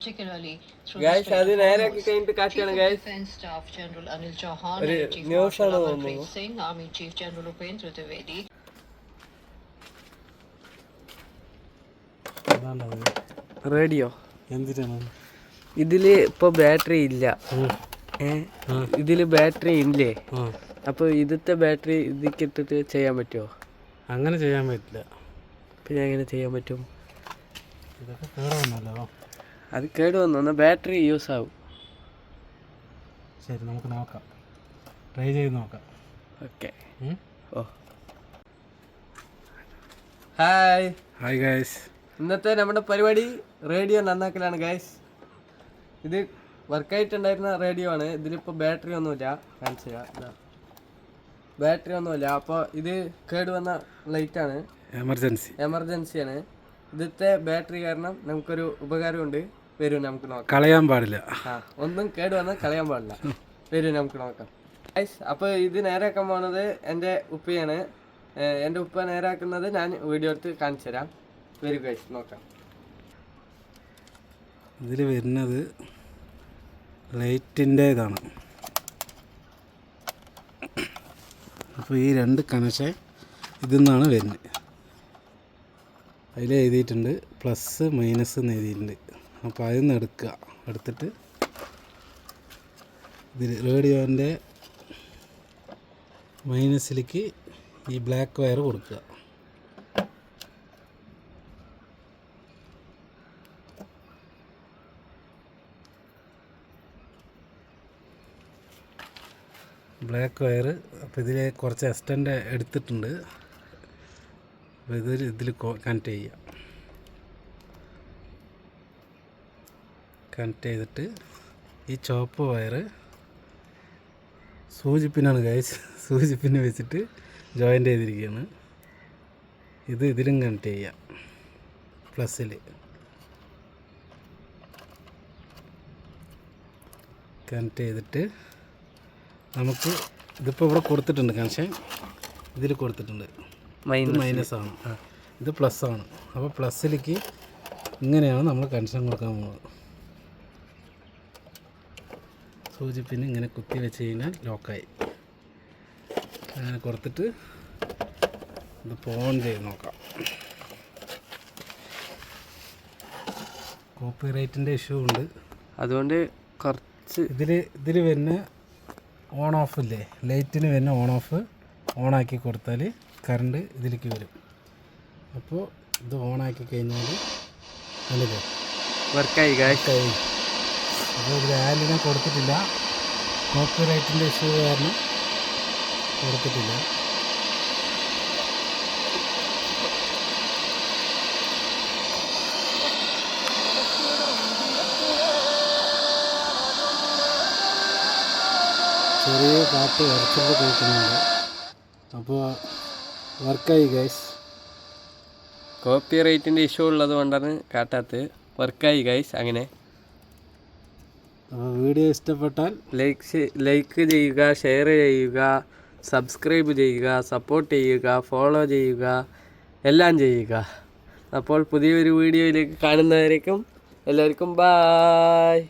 particularly through Guys, the അത് state of നേരെയാക്കി Hormuz. കഴിഞ്ഞിട്ട് Chief കാറ്റാണ് of guys. Defence Staff General Anil Chauhan ഒരു and Chief news Marshal ആണ് Amarpreet തോന്നുന്നു. Singh, Army Chief General Upendra Trivedi. Radio എന്തിനാണ് ഇതില് ഇപ്പൊ ബാറ്ററി ഇല്ല. ഇതില് ബാറ്ററി ഇല്ലേ? അപ്പൊ ഇതിത്തെ ബാറ്ററി ഇതിക്ക് ഇട്ടിട്ട് ചെയ്യാൻ പറ്റുമോ? അങ്ങനെ ചെയ്യാൻ പറ്റില്ല. പിന്നെ എങ്ങനെ ചെയ്യാൻ പറ്റും? ഇതൊക്കെ കേടുവന്നല്ലോ. അത് കേട് വന്നു ബാറ്ററി യൂസ് ആവും. ശരി, നമുക്ക് നോക്കാം, ട്രൈ ചെയ്ത് നോക്കാം. ഓക്കെ. ഓ, ഹായ് ഗൈസ്. ഇന്നത്തെ നമ്മുടെ പരിപാടി റേഡിയോ നന്നാക്കലാണ് ഗൈസ്. ഇത് വർക്കായിട്ടുണ്ടായിരുന്ന റേഡിയോ ആണ്. ഇതിലിപ്പോൾ ബാറ്ററി ഒന്നുമില്ല. കാണിച്ചാൽ ബാറ്ററി ഒന്നുമില്ല. അപ്പോൾ ഇത് കേടുവന്ന ലൈറ്റാണ്, എമർജൻസിയാണ്. ഇതിത്തെ ബാറ്ററി കാരണം നമുക്കൊരു ഉപകാരമുണ്ട്. വരും, നമുക്ക് നോക്കാം. കളയാൻ പാടില്ല. ഒന്നും കേടുവന്നാൽ കളയാൻ പാടില്ല. വരും, നമുക്ക് നോക്കാം ഗൈസ്. അപ്പോൾ ഇത് നേരാക്കാൻ പോകുന്നത് എൻ്റെ ഉപ്പയാണ്. എൻ്റെ ഉപ്പ നേരാക്കുന്നത് ഞാൻ വീഡിയോ എടുത്ത് കാണിച്ചു തരാം. വരും ഗൈസ്, നോക്കാം. ഇതിൽ വരുന്നത് ലൈറ്റിൻ്റേതാണ്. അപ്പോൾ ഈ രണ്ട് കണക്ഷൻ ഇതിൽ നിന്നാണ് വരുന്നത്. അതിൽ എഴുതിയിട്ടുണ്ട് പ്ലസ് മൈനസ് എന്ന് എഴുതിയിട്ടുണ്ട്. അപ്പോൾ അതിൽ നിന്ന് എടുത്തിട്ട് ഇതിൽ റേഡിയോൻ്റെ മൈനസിലേക്ക് ഈ ബ്ലാക്ക് വയർ കൊടുക്കുക. Black wire. അപ്പോൾ ഇതിൽ കുറച്ച് എക്സ്റ്റൻഡ് എടുത്തിട്ടുണ്ട്. അപ്പോൾ ഇതിൽ കണക്ട് ചെയ്യുക. കണക്ട് ചെയ്തിട്ട് ഈ ചുവപ്പ് വയർ സൂചിപ്പിനാണ് ഗൈസ്. സൂചിപ്പിന് വെച്ചിട്ട് ജോയിൻ്റ് ചെയ്തിരിക്കുകയാണ്. ഇത് ഇതിലും കണക്ട് ചെയ്യുക. പ്ലസ്സിൽ കണക്ട് ചെയ്തിട്ട് നമുക്ക് ഇതിപ്പോൾ ഇവിടെ കൊടുത്തിട്ടുണ്ട് കണക്ഷൻ. ഇതിൽ കൊടുത്തിട്ടുണ്ട് മൈനസാണ്, ഇത് പ്ലസ്സാണ്. അപ്പോൾ പ്ലസ്സിലേക്ക് ഇങ്ങനെയാണ് നമ്മൾ കണക്ഷൻ കൊടുക്കാൻ പോകുന്നത്. സൂചിപ്പിന് ഇങ്ങനെ കുത്തി വെച്ച് കഴിഞ്ഞാൽ ലോക്കായി. അങ്ങനെ കൊടുത്തിട്ട് ഇത് ഓൺ ചെയ്ത് നോക്കാം. കോപ്പിറൈറ്റിൻ്റെ ഇഷ്യൂ ഉണ്ട്, അതുകൊണ്ട് കുറച്ച് ഇതിൽ വരുന്ന ഓൺ ഓഫ് ഇല്ലേ, ലൈറ്റിന് വരുന്ന ഓൺ ഓഫ് ഓണാക്കി കൊടുത്താൽ കറണ്ട് ഇതിലേക്ക് വരും. അപ്പോൾ ഇത് ഓണാക്കി കഴിഞ്ഞാൽ അതില്ലേ വർക്കായി. അപ്പോൾ ഇതിൽ ആലിനെ കൊടുത്തിട്ടില്ല, കോപ്പിറൈറ്റിൻ്റെ ഇഷ്യൂ കാരണം കൊടുത്തിട്ടില്ല. ചെറിയ കാറ്റ് വരച്ചപ്പോൾ കേൾക്കുന്നുണ്ട്. അപ്പോൾ വർക്കായി ഗൈസ്. കോപ്പി റൈറ്റിൻ്റെ ഇഷ്യൂ ഉള്ളത് കൊണ്ടാണ് കാട്ടാത്തത്. വർക്കായി ഗൈസ്. അങ്ങനെ അപ്പോൾ വീഡിയോ ഇഷ്ടപ്പെട്ടാൽ ലൈക്ക് ചെയ്യുക, ഷെയർ ചെയ്യുക, സബ്സ്ക്രൈബ് ചെയ്യുക, സപ്പോർട്ട് ചെയ്യുക, ഫോളോ ചെയ്യുക, എല്ലാം ചെയ്യുക. അപ്പോൾ പുതിയൊരു വീഡിയോയിലേക്ക് കാണുന്നവരേക്കും എല്ലാവർക്കും ബായ്.